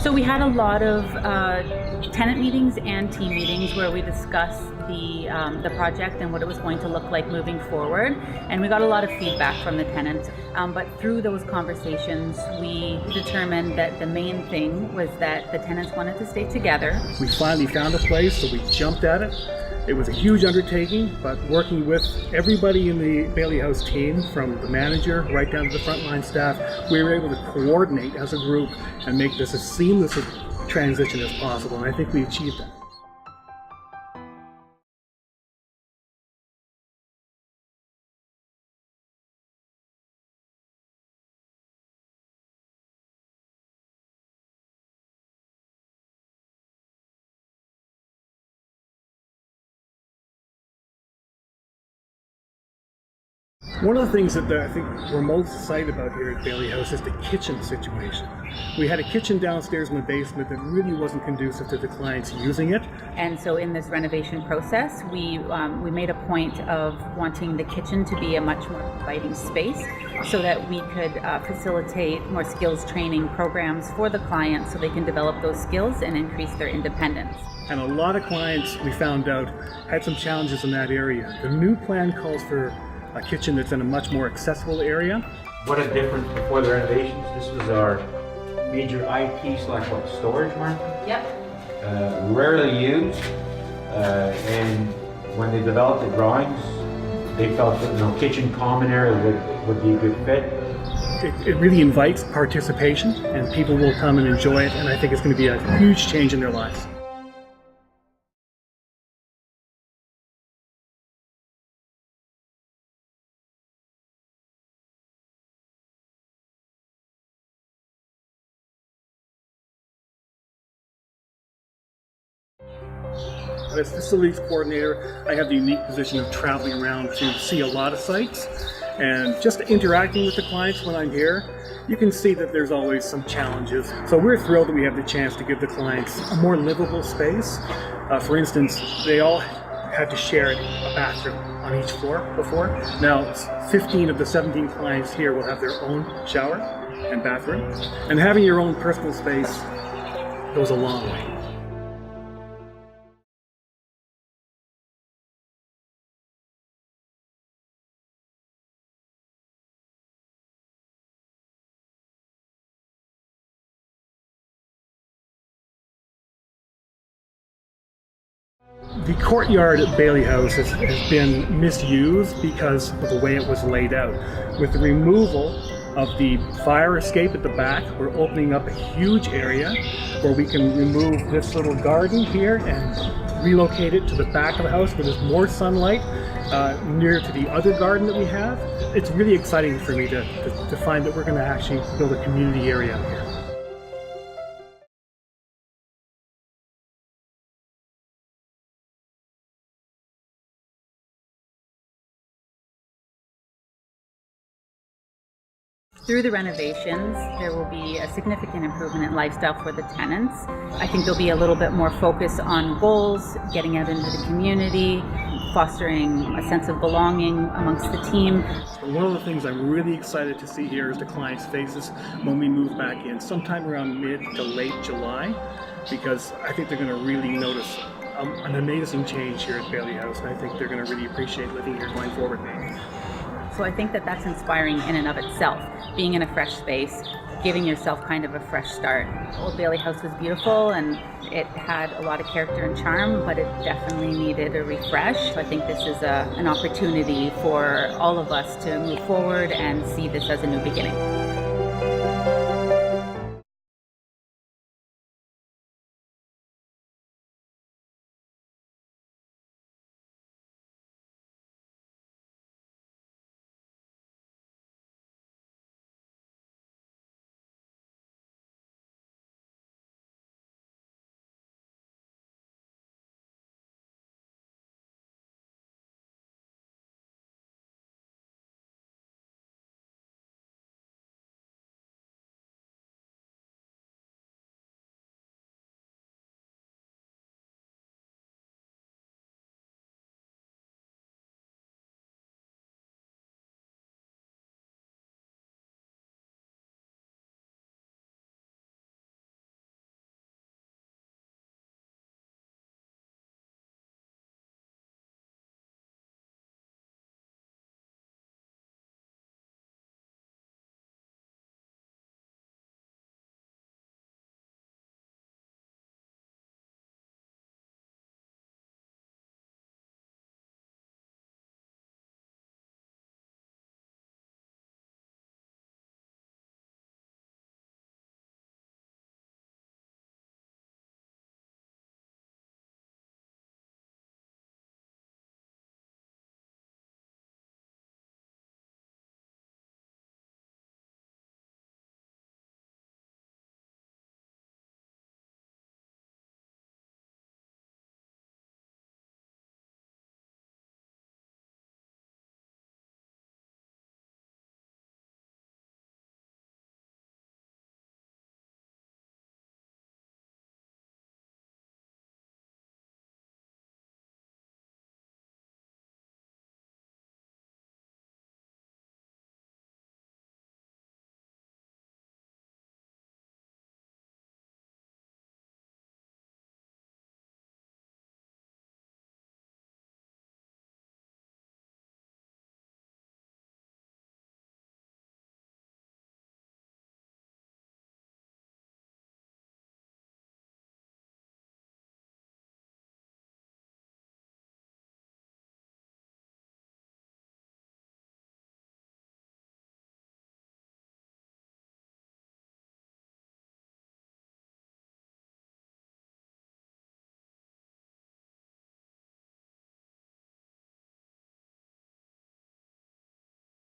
So we had a lot of tenant meetings and team meetings where we discussed the project and what it was going to look like moving forward, and we got a lot of feedback from the tenants. But through those conversations, we determined that the main thing was that the tenants wanted to stay together. We finally found a place, so we jumped at it. It was a huge undertaking, but working with everybody in the Bailey House team, from the manager right down to the frontline staff, we were able to coordinate as a group and make this as seamless a transition as possible, and I think we achieved that. One of the things that I think we're most excited about here at Bailey House is the kitchen situation. We had a kitchen downstairs in the basement that really wasn't conducive to the clients using it. And so in this renovation process, we made a point of wanting the kitchen to be a much more inviting space so that we could facilitate more skills training programs for the clients so they can develop those skills and increase their independence. And a lot of clients, we found out, had some challenges in that area. The new plan calls for a kitchen that's in a much more accessible area. What a difference before the renovations. This was our major IT/storage market. Yep. Rarely used, and when they developed the drawings, they felt that kitchen common area would be a good fit. It really invites participation, and people will come and enjoy it, and I think it's going to be a huge change in their lives. As facilities coordinator, I have the unique position of traveling around to see a lot of sites, and just interacting with the clients when I'm here, you can see that there's always some challenges. So we're thrilled that we have the chance to give the clients a more livable space. For instance, they all had to share a bathroom on each floor before. Now 15 of the 17 clients here will have their own shower and bathroom, and having your own personal space goes a long way. The courtyard at Bailey House has been misused because of the way it was laid out. With the removal of the fire escape at the back, we're opening up a huge area where we can remove this little garden here and relocate it to the back of the house where there's more sunlight near to the other garden that we have. It's really exciting for me to find that we're going to actually build a community area out here. Through the renovations, there will be a significant improvement in lifestyle for the tenants. I think there'll be a little bit more focus on goals, getting out into the community, fostering a sense of belonging amongst the team. So one of the things I'm really excited to see here is the clients' faces when we move back in, sometime around mid to late July, because I think they're going to really notice an amazing change here at Bailey House, and I think they're going to really appreciate living here going forward. So I think that that's inspiring in and of itself, being in a fresh space, giving yourself kind of a fresh start. Old Bailey House was beautiful and it had a lot of character and charm, but it definitely needed a refresh. So I think this is an opportunity for all of us to move forward and see this as a new beginning.